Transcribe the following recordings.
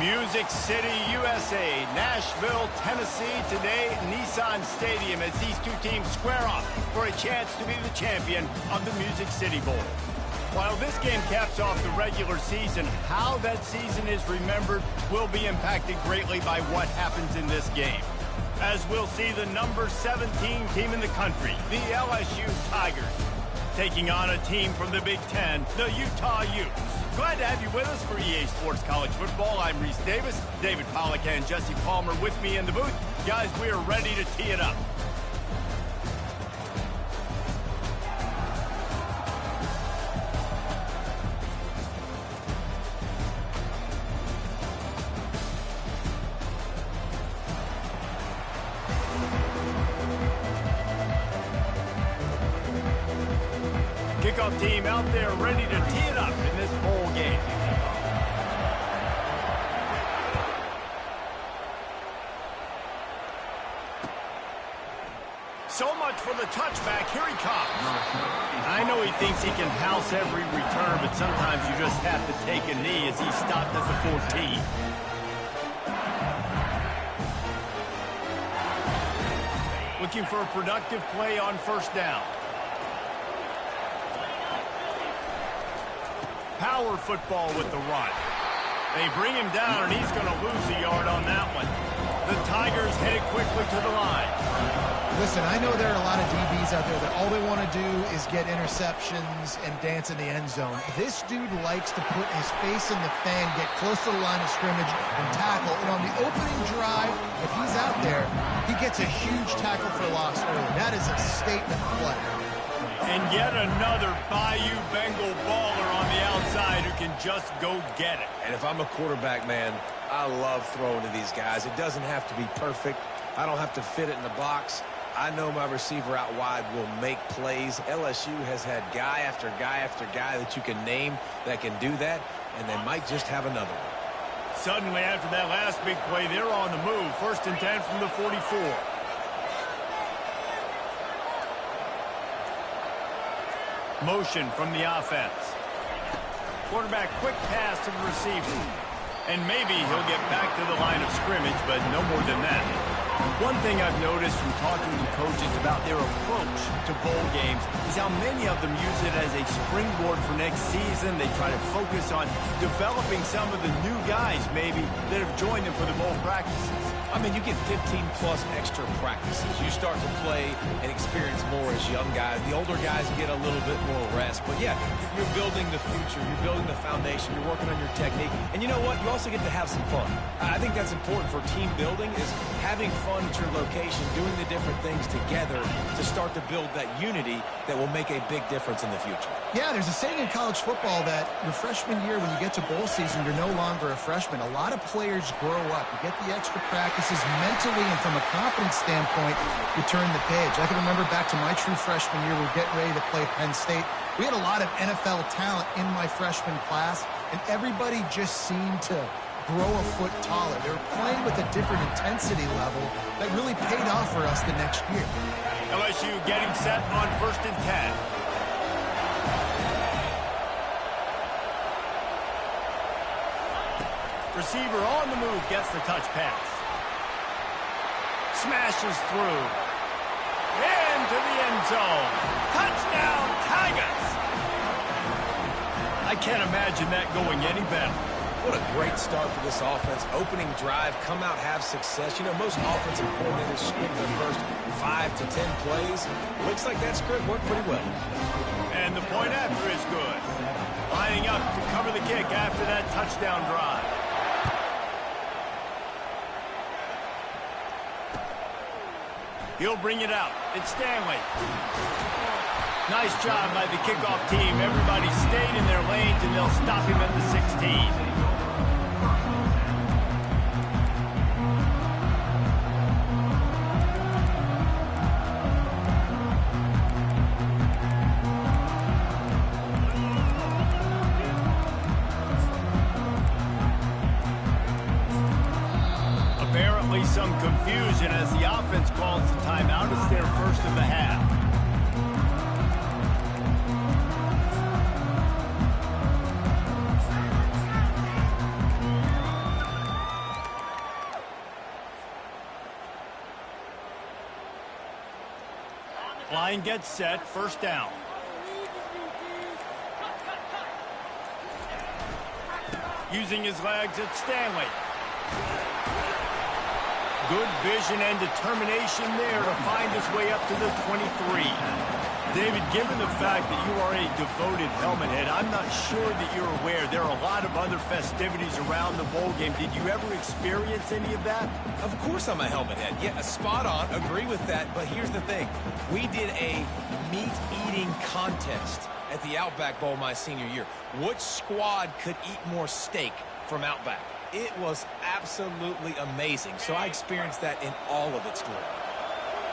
Music City, USA, Nashville, Tennessee, today at Nissan Stadium as these two teams square off for a chance to be the champion of the Music City Bowl. While this game caps off the regular season, how that season is remembered will be impacted greatly by what happens in this game. As we'll see the number 17 team in the country, the LSU Tigers, taking on a team from the Big Ten, the Utah Utes. Glad to have you with us for EA Sports College Football. I'm Reese Davis, David Pollack and Jesse Palmer with me in the booth. Guys, we are ready to tee it up. Kickoff team out there ready to tee it up in this bowl game. So much for the touchback. Here he comes. I know he thinks he can house every return, but sometimes you just have to take a knee as he stopped at the 14. Looking for a productive play on first down. Power football with the run. They bring him down, and he's going to lose a yard on that one. The Tigers headed quickly to the line. Listen, I know there are a lot of DBs out there that all they want to do is get interceptions and dance in the end zone. This dude likes to put his face in the fan, get close to the line of scrimmage, and tackle. And on the opening drive, if he's out there, he gets a huge tackle for loss early. That is a statement play. And yet another Bayou Bengal baller on the outside who can just go get it. And if I'm a quarterback, man, I love throwing to these guys. It doesn't have to be perfect. I don't have to fit it in the box. I know my receiver out wide will make plays. LSU has had guy after guy after guy that you can name that can do that, and they might just have another one. Suddenly, after that last big play, they're on the move. 1st and 10 from the 44. Motion from the offense. Quarterback quick pass to the receiver. And maybe he'll get back to the line of scrimmage, but no more than that. One thing I've noticed from talking to coaches about their approach to bowl games is how many of them use it as a springboard for next season. They try to focus on developing some of the new guys maybe that have joined them for the bowl practices. I mean, you get 15-plus extra practices. You start to play and experience more as young guys. The older guys get a little bit more rest. But, yeah, you're building the future. You're building the foundation. You're working on your technique. And you know what? You also get to have some fun. I think that's important for team building is having fun at your location, doing the different things together to start to build that unity that will make a big difference in the future. Yeah, there's a saying in college football that your freshman year, when you get to bowl season, you're no longer a freshman. A lot of players grow up. You get the extra practices mentally, and from a confidence standpoint, you turn the page. I can remember back to my true freshman year, we were getting ready to play Penn State. We had a lot of NFL talent in my freshman class, and everybody just seemed to grow a foot taller. They were playing with a different intensity level that really paid off for us the next year. LSU getting set on 1st and 10. Receiver on the move gets the touch pass. Smashes through. Into the end zone. Touchdown, Tigers! I can't imagine that going any better. What a great start for this offense. Opening drive, come out, have success. You know, most offensive coordinators script their first 5 to 10 plays. Looks like that script worked pretty well. And the point after is good. Lining up to cover the kick after that touchdown drive. He'll bring it out. It's Stanley. Nice job by the kickoff team. Everybody stayed in their lanes, and they'll stop him at the 16. Apparently some confusion as the offense calls the timeout. It's their first of the half. Line gets set, first down. Using his legs, it's Stanley. Good vision and determination there to find his way up to the 23. David, given the fact that you are a devoted helmet head, I'm not sure that you're aware there are a lot of other festivities around the bowl game. Did you ever experience any of that? Of course I'm a helmet head. Yeah, spot on. Agree with that. But here's the thing. We did a meat-eating contest at the Outback Bowl my senior year. Which squad could eat more steak from Outback? It was absolutely amazing. So I experienced that in all of its glory.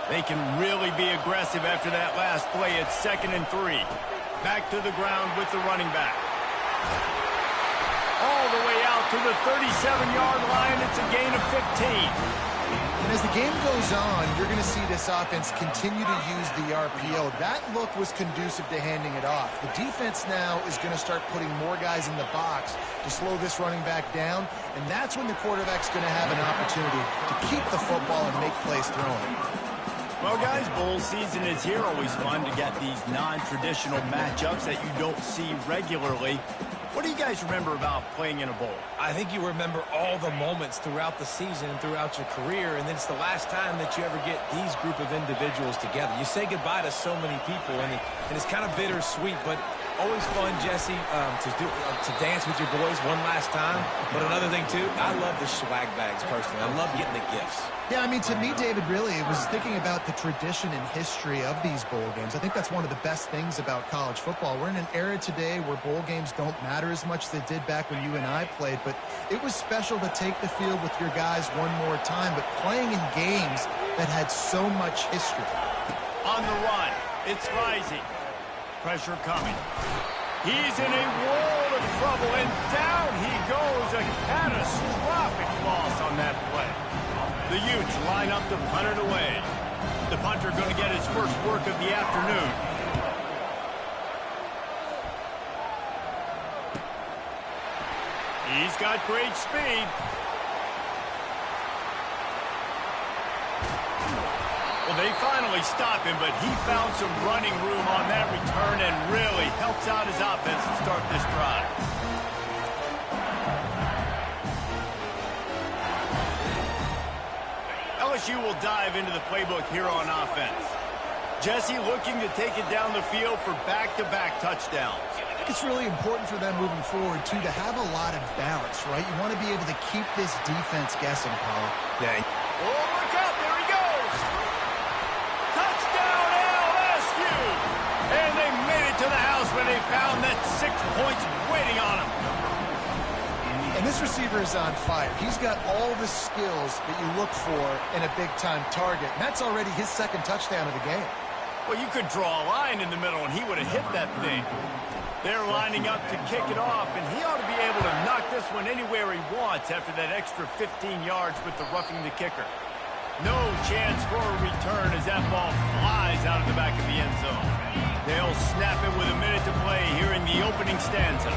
They can really be aggressive after that last play. It's 2nd and 3. Back to the ground with the running back. All the way out to the 37-yard line. It's a gain of 15. And as the game goes on, you're going to see this offense continue to use the RPO. That look was conducive to handing it off. The defense now is going to start putting more guys in the box to slow this running back down, and that's when the quarterback's going to have an opportunity to keep the football and make plays throwing it. Well, guys, bowl season is here. Always fun to get these non-traditional matchups that you don't see regularly. What do you guys remember about playing in a bowl? I think you remember all the moments throughout the season and throughout your career, and then it's the last time that you ever get these group of individuals together. You say goodbye to so many people, and it's kind of bittersweet, but always fun, Jesse, to dance with your boys one last time. But another thing, too, I love the swag bags, personally. I love getting the gifts. Yeah, I mean, to me, David, really, it was thinking about the tradition and history of these bowl games. I think that's one of the best things about college football. We're in an era today where bowl games don't matter as much as they did back when you and I played, but it was special to take the field with your guys one more time, but playing in games that had so much history. On the run, it's rising. Pressure coming. He's in a world of trouble, and down he goes. A catastrophic loss on that play. The Utes line up to punt it away. The punter going to get his first work of the afternoon. He's got great speed. Well, they finally stop him, but he found some running room on that return and really helps out his offense to start this drive. LSU will dive into the playbook here on offense. Jesse looking to take it down the field for back-to-back touchdowns. I think it's really important for them moving forward, too, to have a lot of balance, right? You want to be able to keep this defense guessing, Paul. Yeah. Oh, look out. There he goes. Touchdown, LSU. And they made it to the house when they found that 6 points waiting on them. And this receiver is on fire. He's got all the skills that you look for in a big-time target. And that's already his second touchdown of the game. Well, you could draw a line in the middle, and he would have hit that thing. They're lining up to kick it off, and he ought to be able to knock this one anywhere he wants after that extra 15 yards with the roughing the kicker. No chance for a return as that ball flies out of the back of the end zone. They'll snap it with a minute to play here in the opening stanza.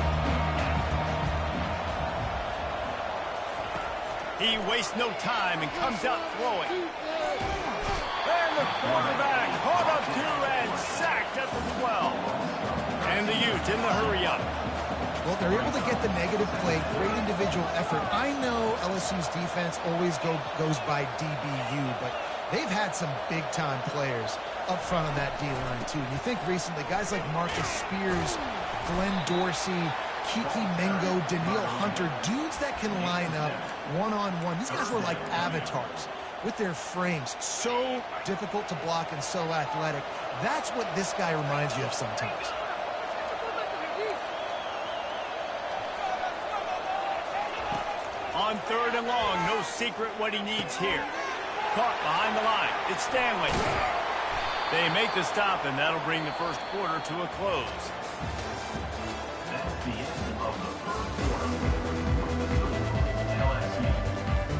He wastes no time and comes out throwing. And the quarterback caught up to and sacked at the 12. And the Utes in the hurry-up. Well, they're able to get the negative play, great individual effort. I know LSU's defense always goes by DBU, but they've had some big-time players up front on that D-line, too. And you think recently, guys like Marcus Spears, Glenn Dorsey, Kiki Mingo, Daniil Hunter, dudes that can line up one-on-one. These guys were like avatars with their frames. So difficult to block and so athletic. That's what this guy reminds you of sometimes. On 3rd and long, no secret what he needs here. Caught behind the line. It's Stanley. They make the stop, and that'll bring the first quarter to a close. That's the end of the first quarter. LSU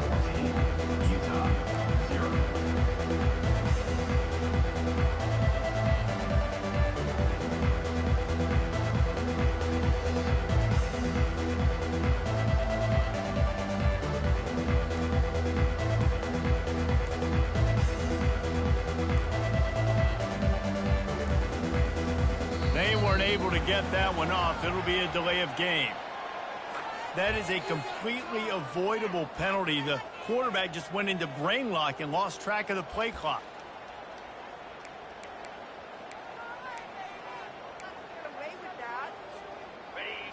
14, Utah 0. weren't able to get that one off. It'll be a delay of game. That is a completely avoidable penalty. The quarterback just went into brain lock and lost track of the play clock.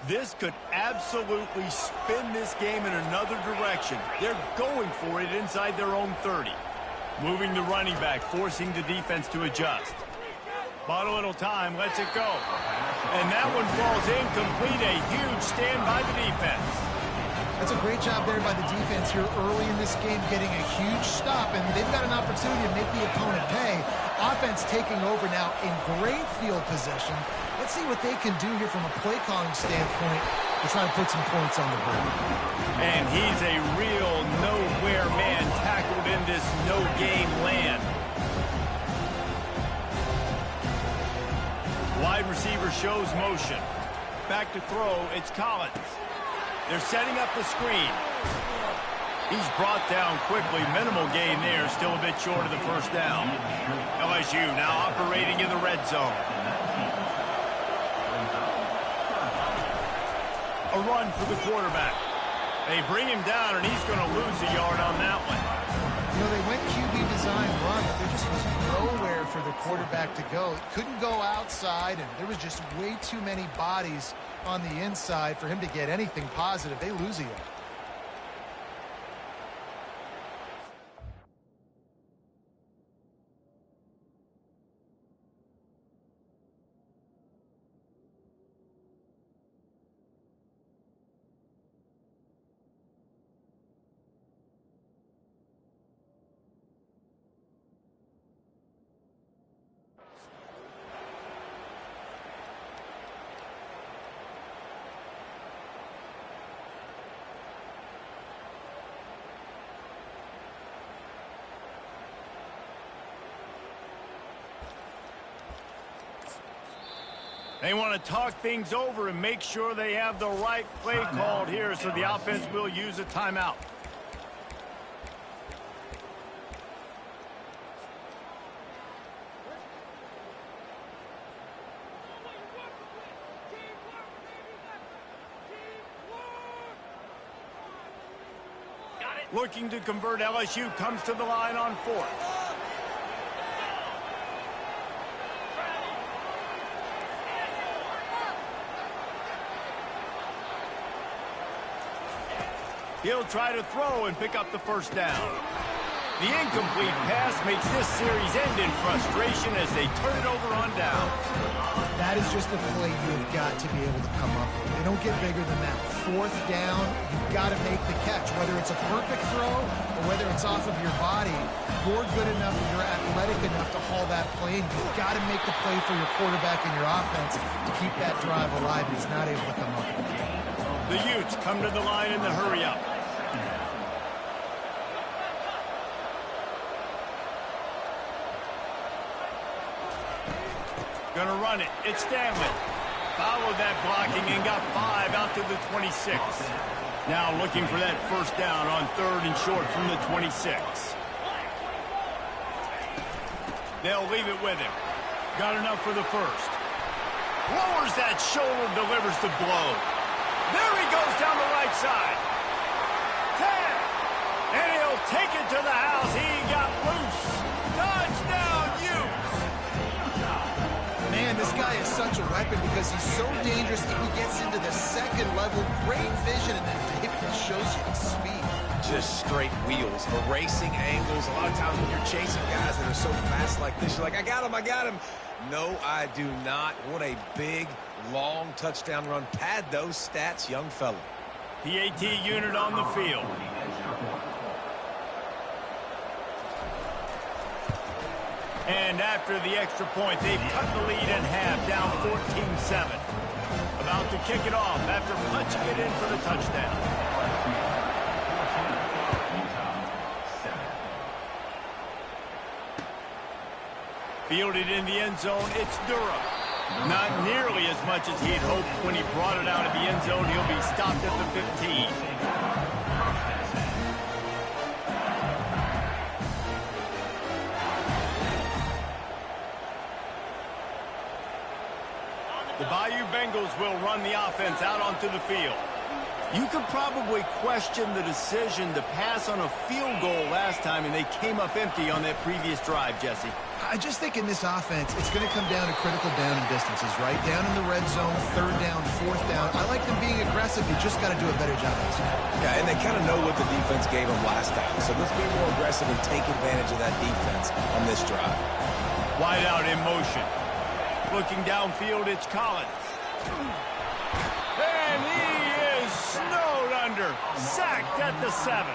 This could absolutely spin this game in another direction. They're going for it inside their own 30. Moving the running back, forcing the defense to adjust. Bought a little time, lets it go. And that one falls incomplete. A huge stand by the defense. That's a great job there by the defense here early in this game, getting a huge stop, and they've got an opportunity to make the opponent pay. Offense taking over now in great field possession. Let's see what they can do here from a play calling standpoint to try to put some points on the board. And he's a real nowhere man, tackled in this no-game land. Wide receiver shows motion. Back to throw, it's Collins. They're setting up the screen. He's brought down quickly. Minimal gain there, still a bit short of the first down. LSU now operating in the red zone. A run for the quarterback. They bring him down, and he's going to lose a yard on that one. You know, they went QB design run, but there just was nowhere for the quarterback to go. He couldn't go outside, and there was just way too many bodies on the inside for him to get anything positive. They lose a yard. They want to talk things over and make sure they have the right play called here, so the offense will use a timeout. Looking to convert, LSU comes to the line on fourth. He'll try to throw and pick up the first down. The incomplete pass makes this series end in frustration as they turn it over on down. That is just a play you've got to be able to come up with. They don't get bigger than that. Fourth down, you've got to make the catch. Whether it's a perfect throw or whether it's off of your body, you're good enough and you're athletic enough to haul that play, and you've got to make the play for your quarterback and your offense to keep that drive alive. He's not able to come up with it. The Utes come to the line in the hurry-up. Gonna run it. It's Stanley. Followed that blocking and got 5 out to the 26. Now looking for that first down on 3rd and short from the 26. They'll leave it with him. Got enough for the first. Lowers that shoulder, delivers the blow. There he goes down the right side. 10. And he'll take it to the house. He got loose. Touchdown, Utes. Man, this guy is such a weapon because he's so dangerous if he gets into the second level. Great vision, and then David shows you the speed. Just straight wheels, erasing angles. A lot of times when you're chasing guys that are so fast like this, you're like, I got him, I got him. No, I do not. What a big, long touchdown run. Pad those stats, young fella. PAT unit on the field. And after the extra point, they've cut the lead in half, down 14-7. About to kick it off after punching it in for the touchdown. Fielded in the end zone, it's Durham. Not nearly as much as he had hoped when he brought it out of the end zone. He'll be stopped at the 15. The Bayou Bengals will run the offense out onto the field. You could probably question the decision to pass on a field goal last time, and they came up empty on that previous drive, Jesse. I just think in this offense, it's going to come down to critical down and distances, right? Down in the red zone, third down, fourth down. I like them being aggressive. You just got to do a better job of it. Yeah, and they kind of know what the defense gave them last time. So let's be more aggressive and take advantage of that defense on this drive. Wide out in motion. Looking downfield, it's Collins. And he is snowed under. Sacked at the 7.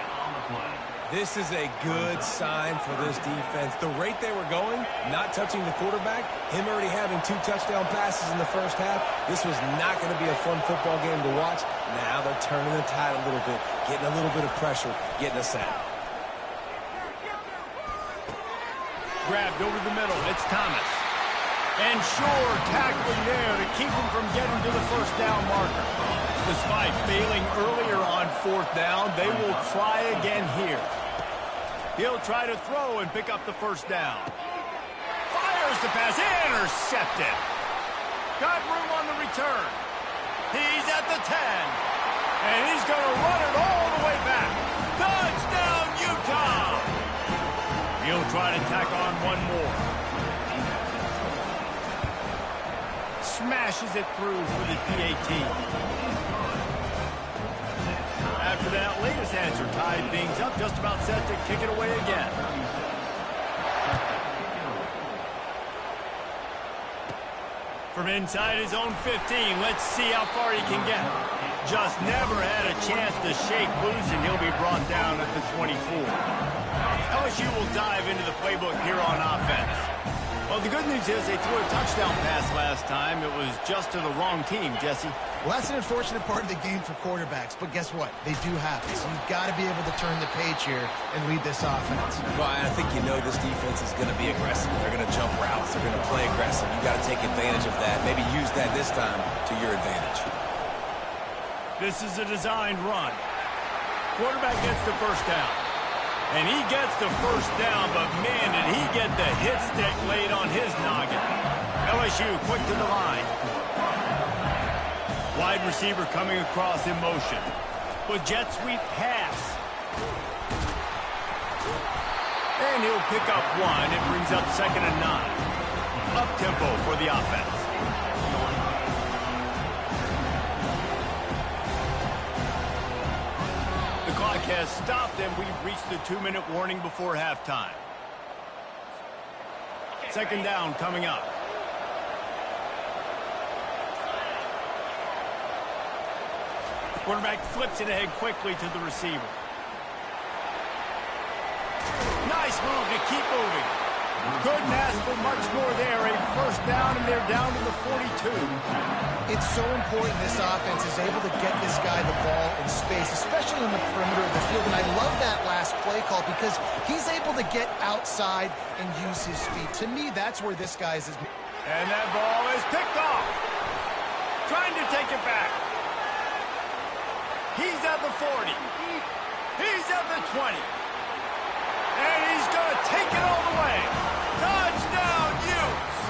This is a good sign for this defense. The rate they were going, not touching the quarterback, him already having 2 touchdown passes in the first half, this was not going to be a fun football game to watch. Now they're turning the tide a little bit, getting a little bit of pressure, getting a sack. Grabbed over the middle. It's Thomas. And Shore tackling there to keep him from getting to the first down marker. Despite failing earlier on fourth down, they will try again here. He'll try to throw and pick up the first down. Fires the pass. Intercepted. Got room on the return. He's at the 10. And he's going to run it all the way back. Touchdown, Utah! He'll try to tack on one more. Smashes it through for the PAT. After that latest answer tied things up, just about set to kick it away again. From inside his own 15, let's see how far he can get. Just never had a chance to shake loose, and he'll be brought down at the 24. LSU will dive into the playbook here on offense. Well, the good news is they threw a touchdown pass last time. It was just to the wrong team, Jesse. Well, that's an unfortunate part of the game for quarterbacks, but guess what? They do have it. So you've got to be able to turn the page here and lead this offense. Well, I think you know this defense is going to be aggressive. They're going to jump routes. They're going to play aggressive. You've got to take advantage of that. Maybe use that this time to your advantage. This is a designed run. Quarterback gets the first down. And he gets the first down, but man, did he get the hit stick laid on his noggin. LSU quick to the line. Wide receiver coming across in motion. With jet sweep pass. And he'll pick up 1. It brings up 2nd and 9. Up tempo for the offense. The clock has stopped, and we've reached the 2-minute warning before halftime. 2nd down coming up. Quarterback flips it ahead quickly to the receiver. Nice move to keep moving. Couldn't ask for much more there. A first down, and they're down to the 42. It's so important this offense is able to get this guy the ball in space, especially on the perimeter of the field. And I love that last play call because he's able to get outside and use his speed. To me, that's where this guy's is. And that ball is picked off. Trying to take it back. He's at the 40. He's at the 20. And he's going to take it all the way. Touchdown, Utes!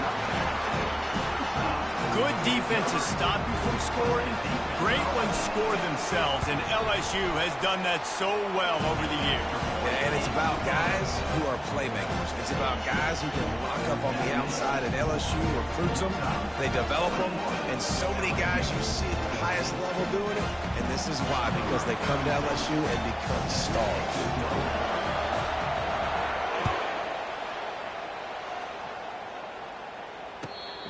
Good defenses stop you from scoring. Great ones score themselves, and LSU has done that so well over the years. Yeah, and it's about guys who are playmakers. It's about guys who can lock up on the outside, and LSU recruits them. They develop them, and so many guys you see at the highest level doing it, and this is why, because they come to LSU and become stars.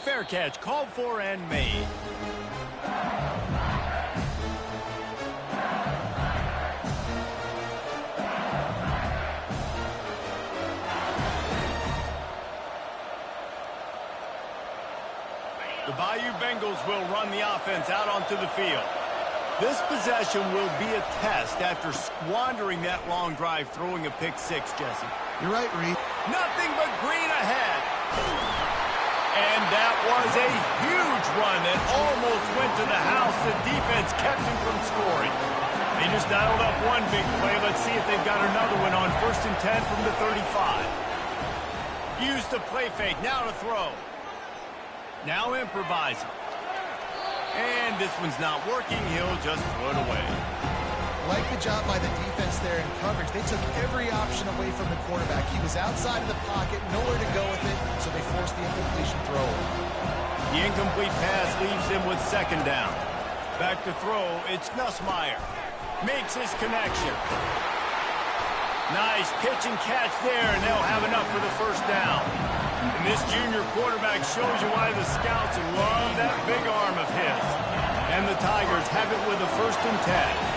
Fair catch, called for and made. The Bayou Bengals will run the offense out onto the field. This possession will be a test after squandering that long drive, throwing a pick 6, Jesse. You're right, Reed. Nothing but green ahead. And that was a huge run that almost went to the house. The defense kept him from scoring. They just dialed up one big play. Let's see if they've got another one on 1st and 10 from the 35. Use the play fake. Now to throw. Now improvising. And this one's not working. He'll just throw it away. Like the job by the defense there in coverage. They took every option away from the quarterback. He was outside of the pocket, nowhere to go with it, so they forced the incompletion throw. The incomplete pass leaves him with second down. Back to throw, it's Nussmeier. Makes his connection. Nice pitch and catch there, and they'll have enough for the first down. And this junior quarterback shows you why the scouts love that big arm of his. And the Tigers have it with a 1st and 10.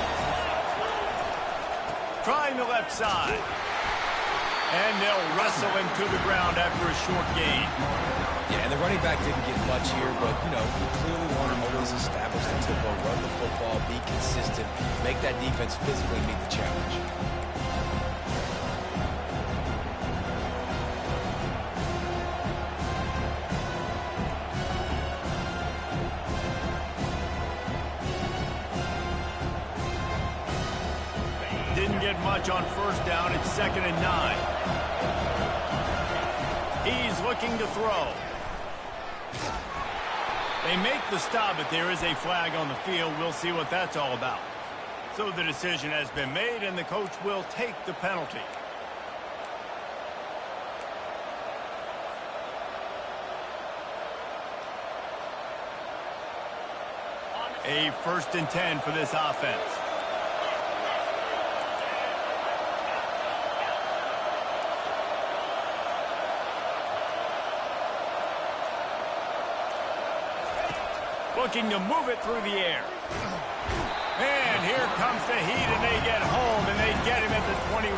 Trying the left side. And they'll wrestle him to the ground after a short gain. Yeah, and the running back didn't get much here, but, you know, you clearly want to always establish the tempo, run the football, be consistent, make that defense physically meet the challenge. Didn't get much on first down. It's 2nd and 9. He's looking to throw. They make the stop, but there is a flag on the field. We'll see what that's all about. So the decision has been made, and the coach will take the penalty. A 1st and 10 for this offense. Looking to move it through the air. And here comes the heat, and they get home, and they get him at the 21.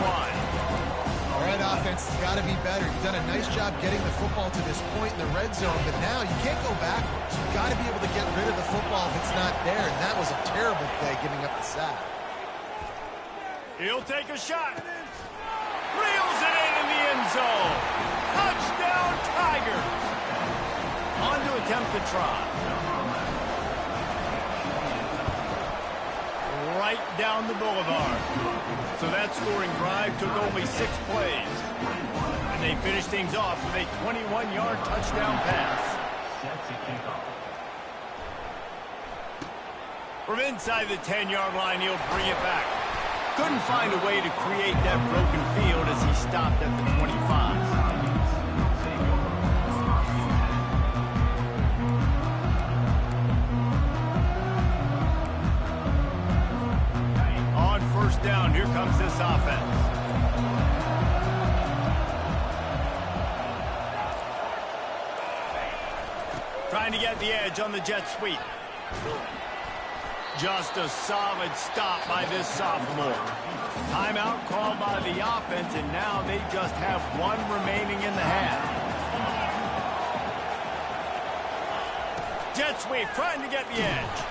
All right, offense, it's got to be better. You've done a nice job getting the football to this point in the red zone, but now you can't go backwards. You've got to be able to get rid of the football if it's not there, and that was a terrible play giving up the sack. He'll take a shot. Reels it in the end zone. Touchdown, Tigers. On to attempt the try. Right down the boulevard. So that scoring drive took only 6 plays. And they finished things off with a 21-yard touchdown pass. From inside the 10-yard line, he'll bring it back. Couldn't find a way to create that broken field as he stopped at the 25. Down, here comes this offense. Trying to get the edge on the jet sweep. Just a solid stop by this sophomore. Timeout called by the offense, and now they just have 1 remaining in the half. Jet sweep, trying to get the edge.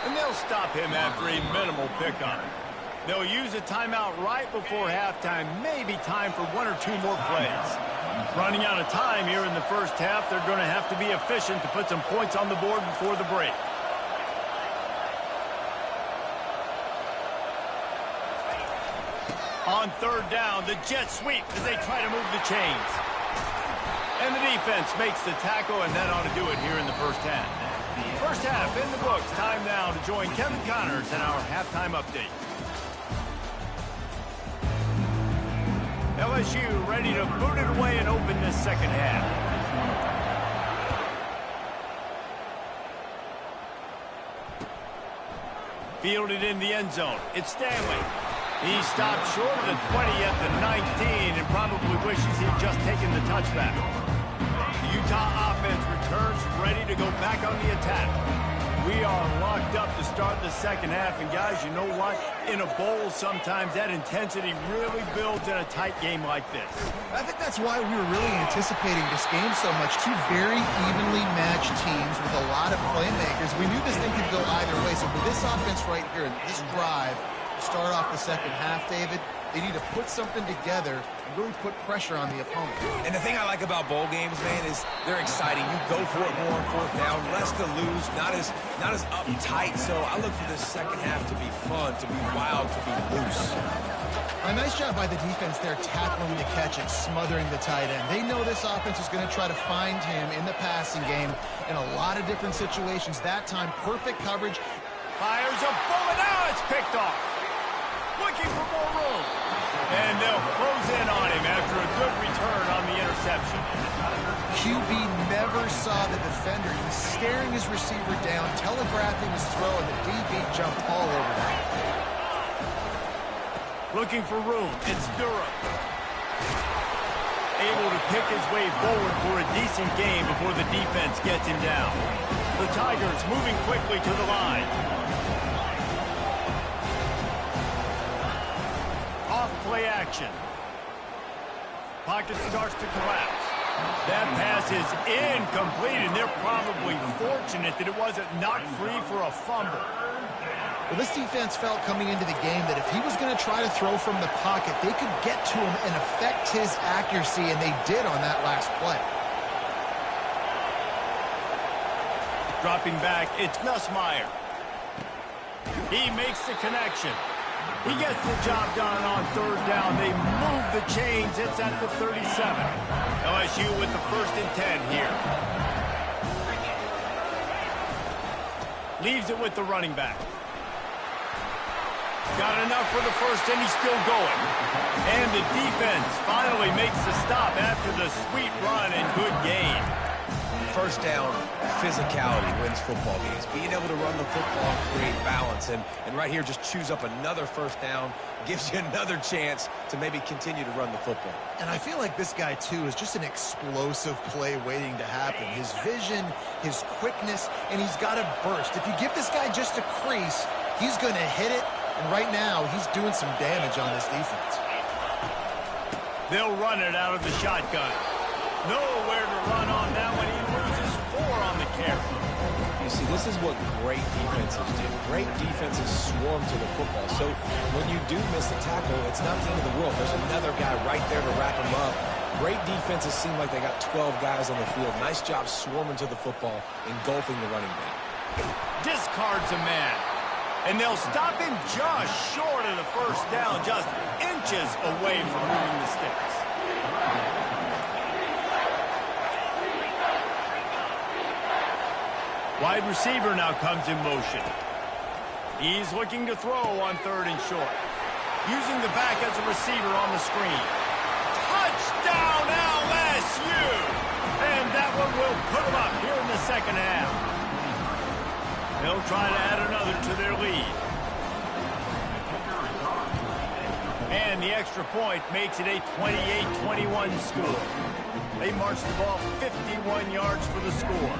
And they'll stop him after a minimal pickup. They'll use a timeout right before halftime. Maybe time for 1 or 2 more plays. Running out of time here in the first half. They're going to have to be efficient to put some points on the board before the break. On 3rd down, the jet sweep as they try to move the chains. And the defense makes the tackle, and that ought to do it here in the first half. First half in the books. Time now to join Kevin Connors in our halftime update. LSU ready to boot it away and open this second half. Fielded in the end zone. It's Stanley. He stopped short of the 20 at the 19 and probably wishes he'd just taken the touchback. The Utah offense returns ready to go back on the attack. We are locked up to start the second half, and guys, you know what? In a bowl, sometimes that intensity really builds in a tight game like this. I think that's why we were really anticipating this game so much. 2 very evenly matched teams with a lot of playmakers. We knew this thing could go either way. So for this offense right here, this drive, to start off the second half, David, They need to put something together and really put pressure on the opponent. And the thing I like about bowl games, man, is they're exciting. You go for it more on fourth down, less to lose, not as uptight. So I look for this second half to be fun, to be wild, to be loose. A nice job by the defense there, tackling the catch and smothering the tight end. They know this offense is going to try to find him in the passing game in a lot of different situations. That time, perfect coverage. Fires a bullet. Now it's picked off. Looking for more room. And they'll close in on him after a good return on the interception. QB never saw the defender. He was staring his receiver down, telegraphing his throw, and the DB jumped all over that. Looking for room. It's Durham. Able to pick his way forward for a decent game before the defense gets him down. The Tigers moving quickly to the line. Off play action. Pocket starts to collapse. That pass is incomplete, and they're probably fortunate that it wasn't knocked free for a fumble. Well, this defense felt coming into the game that if he was going to try to throw from the pocket, they could get to him and affect his accuracy, and they did on that last play. Dropping back, it's Nussmeier. He makes the connection. He gets the job done on third down. They move the chains. It's at the 37. LSU with the 1st and 10 here. Leaves it with the running back. Got enough for the first, and he's still going. And the defense finally makes the stop after the sweet run and good gain. First down, physicality wins football games. Being able to run the football and create balance. And right here, just choose up another first down, gives you another chance to maybe continue to run the football. And I feel like this guy, too, is just an explosive play waiting to happen. His vision, his quickness, and he's got a burst. If you give this guy just a crease, he's going to hit it. And right now, he's doing some damage on this defense. They'll run it out of the shotgun. Nowhere to run on that one. He loses 4 on the carry. You see, this is what great defenses do. Great defenses swarm to the football. So when you do miss a tackle, it's not the end of the world. There's another guy right there to wrap him up. Great defenses seem like they got 12 guys on the field. Nice job swarming to the football, engulfing the running back. Discards a man. And they'll stop him just short of the first down, just inches away from moving the sticks. Wide receiver now comes in motion. He's looking to throw on 3rd and short. Using the back as a receiver on the screen. Touchdown LSU! And that one will put them up here in the second half. They'll try to add another to their lead. And the extra point makes it a 28-21 score. They march the ball 51 yards for the score.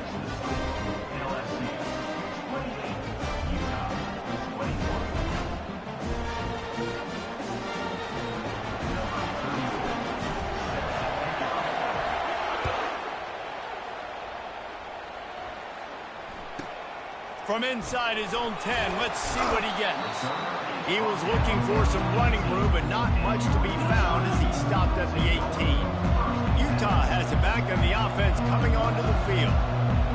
From inside his own 10, let's see what he gets. He was looking for some running room, but not much to be found as he stopped at the 18. Utah has it back on the offense coming onto the field.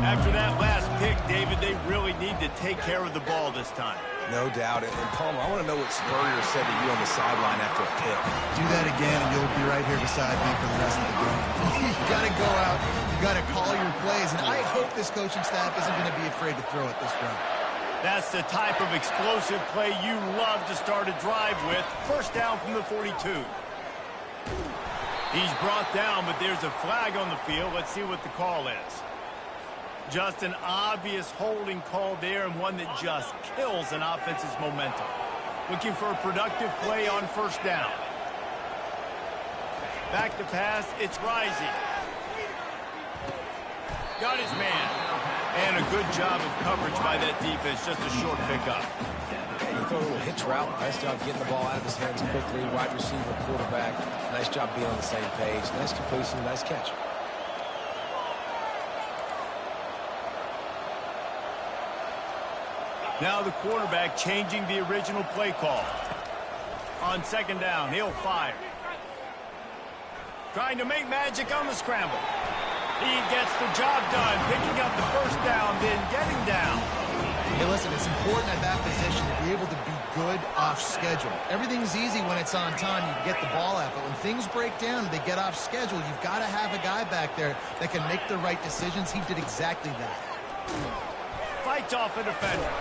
After that last pick, David, they really need to take care of the ball this time. No doubt. And Palmer, I want to know what Spurrier said to you on the sideline after a pick. Do that again, and you'll be right here beside me for the rest of the game. You got to go out. You got to call your plays, and I hope this coaching staff isn't going to be afraid to throw it this round. That's the type of explosive play you love to start a drive with. First down from the 42. He's brought down, but there's a flag on the field. Let's see what the call is. Just an obvious holding call there, and one that just kills an offense's momentum. Looking for a productive play on first down. Back to pass, it's Rising. Got his man. And a good job of coverage by that defense, just a short pickup. You throw a little hitch route. Nice job getting the ball out of his hands quickly. Wide receiver, quarterback. Nice job being on the same page. Nice completion, nice catch. Now the quarterback changing the original play call. On second down, he'll fire. Trying to make magic on the scramble. He gets the job done, picking up the first down, then getting down. Hey, listen, it's important at that position to be able to be good off schedule. Everything's easy when it's on time. You get the ball out, but when things break down and they get off schedule, you've got to have a guy back there that can make the right decisions. He did exactly that. Fights off a defender.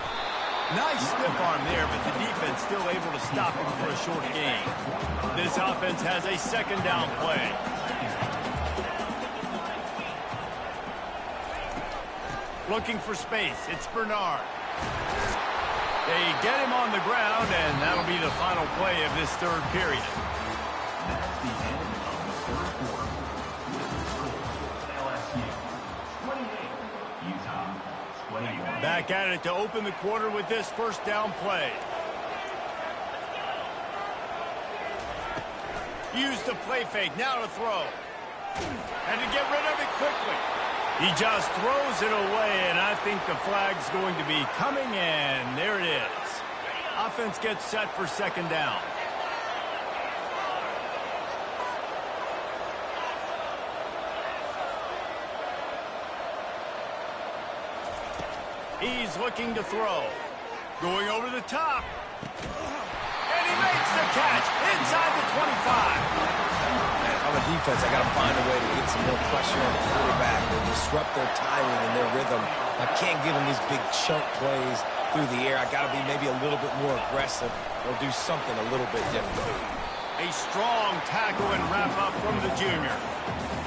Nice stiff arm there, but the defense still able to stop him for a short gain. This offense has a second down play. Looking for space. It's Bernard. They get him on the ground, and that'll be the final play of this third period. That's the end of the third quarter. LSU 28, Utah 21. Back at it to open the quarter with this first down play. Use the play fake. Now to throw. And to get rid of it quickly. He just throws it away, and I think the flag's going to be coming in. There it is. Offense gets set for second down. He's looking to throw. Going over the top. And he makes the catch inside the 25. On the defense, I got to find a way to get some more pressure on the quarterback or disrupt their timing and their rhythm. I can't give them these big chunk plays through the air. I got to be maybe a little bit more aggressive or do something a little bit different. A strong tackle and wrap up from the junior.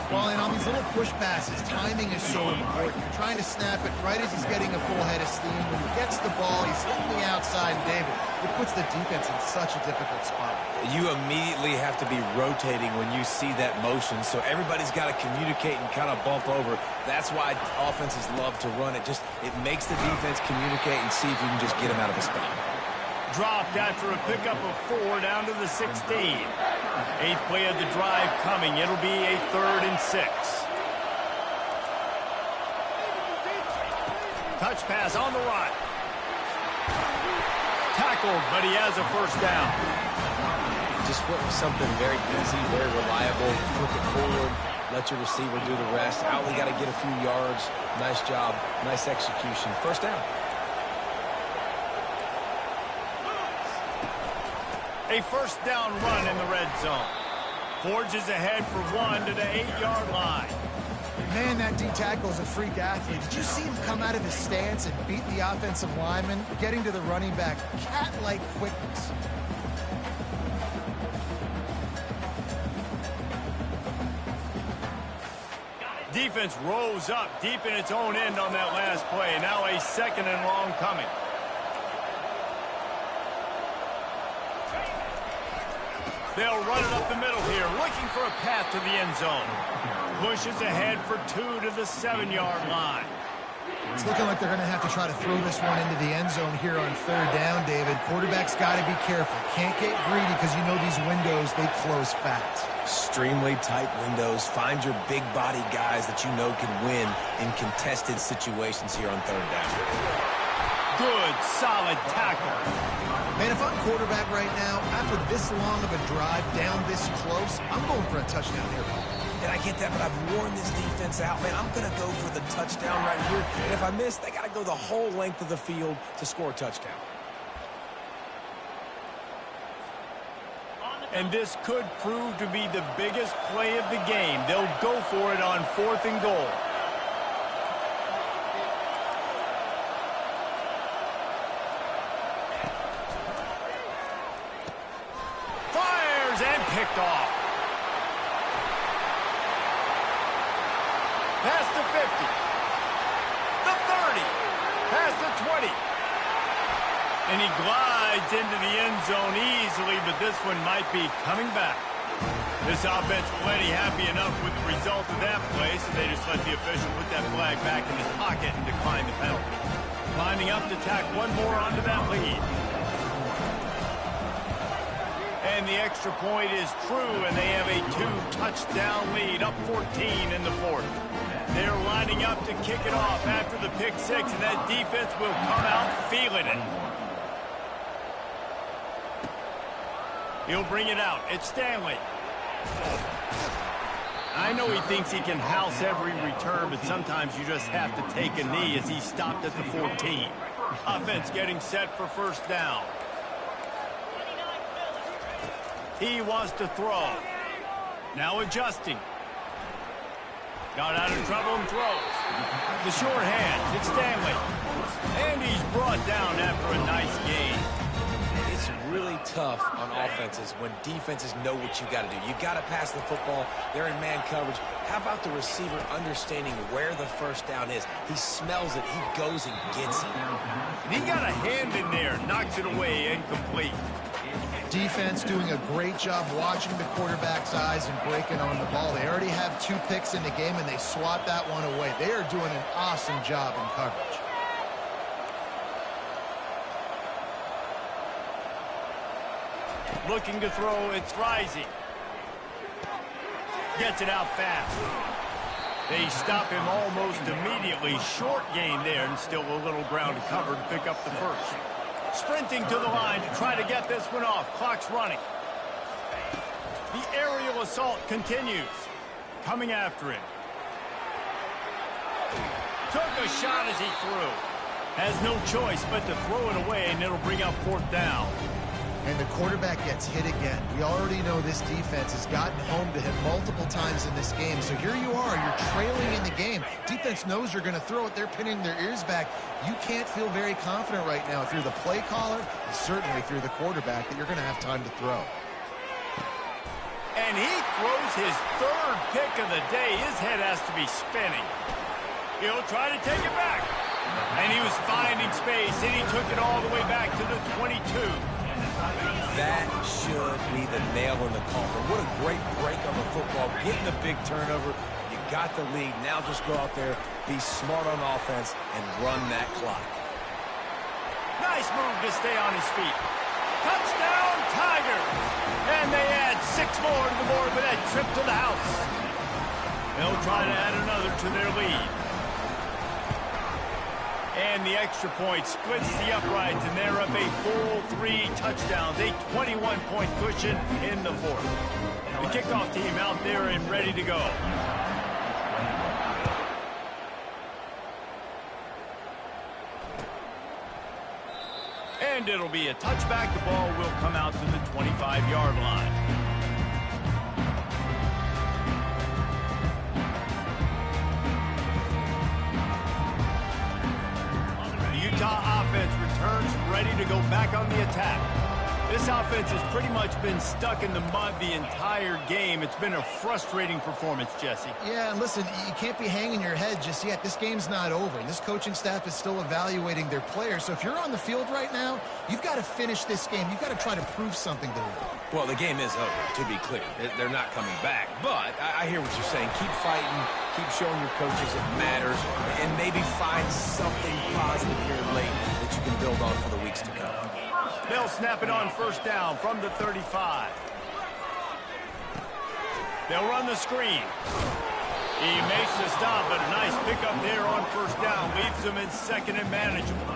Well, and on these little push passes, timing is so important. You're trying to snap it right as he's getting a full head of steam. When he gets the ball, he's hitting the outside, and David, it puts the defense in such a difficult spot. You immediately have to be rotating when you see that motion, so everybody's got to communicate and kind of bump over. That's why offenses love to run it. It makes the defense communicate and see if you can just get him out of a spot. Dropped after a pickup of 4 down to the 16. 8th play of the drive coming. It'll be a 3rd and 6. Touch pass on the run. Tackled, but he has a first down. Just went with something very easy, very reliable. Flip it forward, let your receiver do the rest. I only got to get a few yards. Nice job, nice execution. First down. A first down run in the red zone. Forges ahead for 1 to the 8-yard line. Man, that D-tackle is a freak athlete. Did you see him come out of his stance and beat the offensive lineman, getting to the running back? Cat-like quickness. Defense rose up deep in its own end on that last play. Now a second and long coming. They'll run it up the middle here, looking for a path to the end zone. Pushes ahead for 2 to the 7-yard line. It's looking like they're going to have to try to throw this one into the end zone here on 3rd down, David. Quarterback's got to be careful. Can't get greedy because you know these windows, they close fast. Extremely tight windows. Find your big body guys that you know can win in contested situations here on 3rd down. Good, solid tackle. Man, if I'm quarterback right now, after this long of a drive down this close, I'm going for a touchdown here. And I get that, but I've worn this defense out. Man, I'm going to go for the touchdown right here. And if I miss, they got to go the whole length of the field to score a touchdown. And this could prove to be the biggest play of the game. They'll go for it on 4th and goal. Fires and picked off. Past the 50. The 30. Past the 20. And he glides into the end zone easily, but this one might be coming back. This offense plenty happy enough with the result of that play, so they just let the official put that flag back in his pocket and decline the penalty. Lining up to tack one more onto that lead. And the extra point is true, and they have a 2-touchdown lead, up 14 in the 4th. They're lining up to kick it off after the pick 6, and that defense will come out feeling it. He'll bring it out. It's Stanley. I know he thinks he can house every return, but sometimes you just have to take a knee as he stopped at the 14. Offense getting set for first down. He wants to throw. Now adjusting. Got out of trouble and throws. The short hand. It's Stanley. And he's brought down after a nice gain. It's really tough on offenses when defenses know what you got to do. You got to pass the football. They're in man coverage. How about the receiver understanding where the first down is? He smells it. He goes and gets it. And he got a hand in there. Knocks it away. Incomplete. Defense doing a great job watching the quarterback's eyes and breaking on the ball. They already have 2 picks in the game, and they swat that one away. They are doing an awesome job in coverage. Looking to throw, it's Rising. Gets it out fast. They stop him almost immediately. Short gain there, and still a little ground to cover to pick up the first. Sprinting to the line to try to get this one off. Clock's running. The aerial assault continues. Coming after him. Took a shot as he threw. Has no choice but to throw it away, and it'll bring up 4th down. And the quarterback gets hit again. We already know this defense has gotten home to him multiple times in this game. So here you are, you're trailing in the game. Defense knows you're going to throw it. They're pinning their ears back. You can't feel very confident right now if you're the play caller, and certainly if you're the quarterback, that you're going to have time to throw. And he throws his 3rd pick of the day. His head has to be spinning. He'll try to take it back. And he was finding space, and he took it all the way back to the 22. That should be the nail in the coffin. What a great break on the football. Getting the big turnover. You got the lead. Now just go out there, be smart on offense, and run that clock. Nice move to stay on his feet. Touchdown, Tigers! And they add 6 more to the board with that trip to the house. They'll try to add another to their lead. And the extra point splits the uprights, and they're up a full 3 touchdowns, a 21-point cushion in the 4th. The kickoff team out there and ready to go. And it'll be a touchback. The ball will come out to the 25-yard line. Utah offense returns ready to go back on the attack. This offense has pretty much been stuck in the mud the entire game. It's been a frustrating performance, Jesse. Yeah, and listen, you can't be hanging your head just yet. This game's not over, and this coaching staff is still evaluating their players. So if you're on the field right now, you've got to finish this game. You've got to try to prove something to them. Well, the game is over, to be clear. They're not coming back. But I hear what you're saying. Keep fighting. Keep showing your coaches it matters. And maybe find something positive here late that you can build on for the weeks to come. They'll snap it on first down from the 35. They'll run the screen. He makes the stop, but a nice pickup there on first down. Leaves them in second and manageable.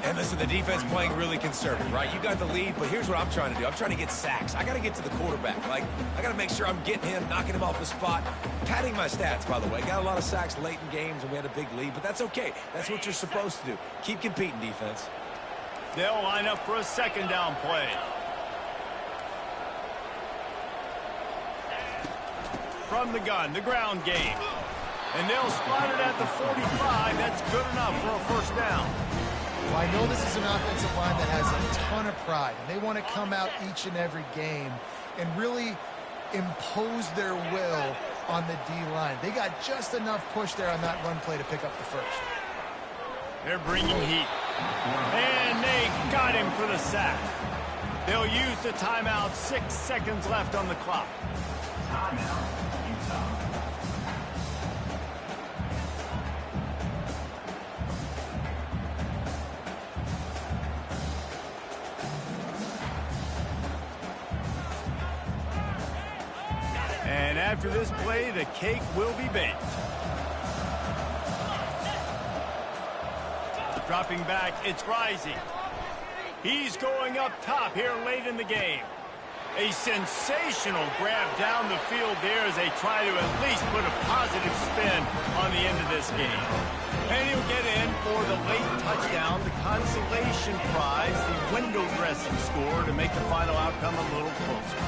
And listen, the defense playing really conservative, right? You got the lead, but here's what I'm trying to do. I'm trying to get sacks. I got to get to the quarterback. Like, I got to make sure I'm getting him, knocking him off the spot. Padding my stats, by the way. Got a lot of sacks late in games, and we had a big lead, but that's okay. That's what you're supposed to do. Keep competing, defense. They'll line up for a second down play. From the gun, the ground game. And they'll spot it at the 45. That's good enough for a first down. Well, I know this is an offensive line that has a ton of pride, and they want to come out each and every game and really impose their will on the D-line. They got just enough push there on that run play to pick up the first. They're bringing heat. And they got him for the sack. They'll use the timeout. 6 seconds left on the clock. Timeout, Utah. And after this play, the cake will be baked. Dropping back, it's Rising. He's going up top here late in the game. A sensational grab down the field there as they try to at least put a positive spin on the end of this game. And he'll get in for the late touchdown, the consolation prize, the window dressing score to make the final outcome a little closer.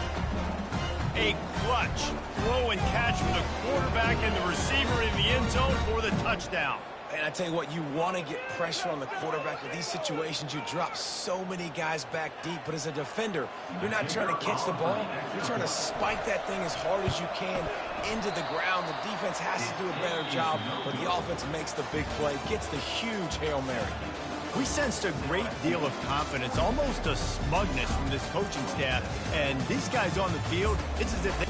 A clutch throw and catch from the quarterback and the receiver in the end zone for the touchdown. And I tell you what, you want to get pressure on the quarterback. With these situations, you drop so many guys back deep. But as a defender, you're not trying to catch the ball. You're trying to spike that thing as hard as you can into the ground. The defense has to do a better job, but the offense makes the big play, gets the huge Hail Mary. We sensed a great deal of confidence, almost a smugness from this coaching staff. And these guys on the field, it's as if they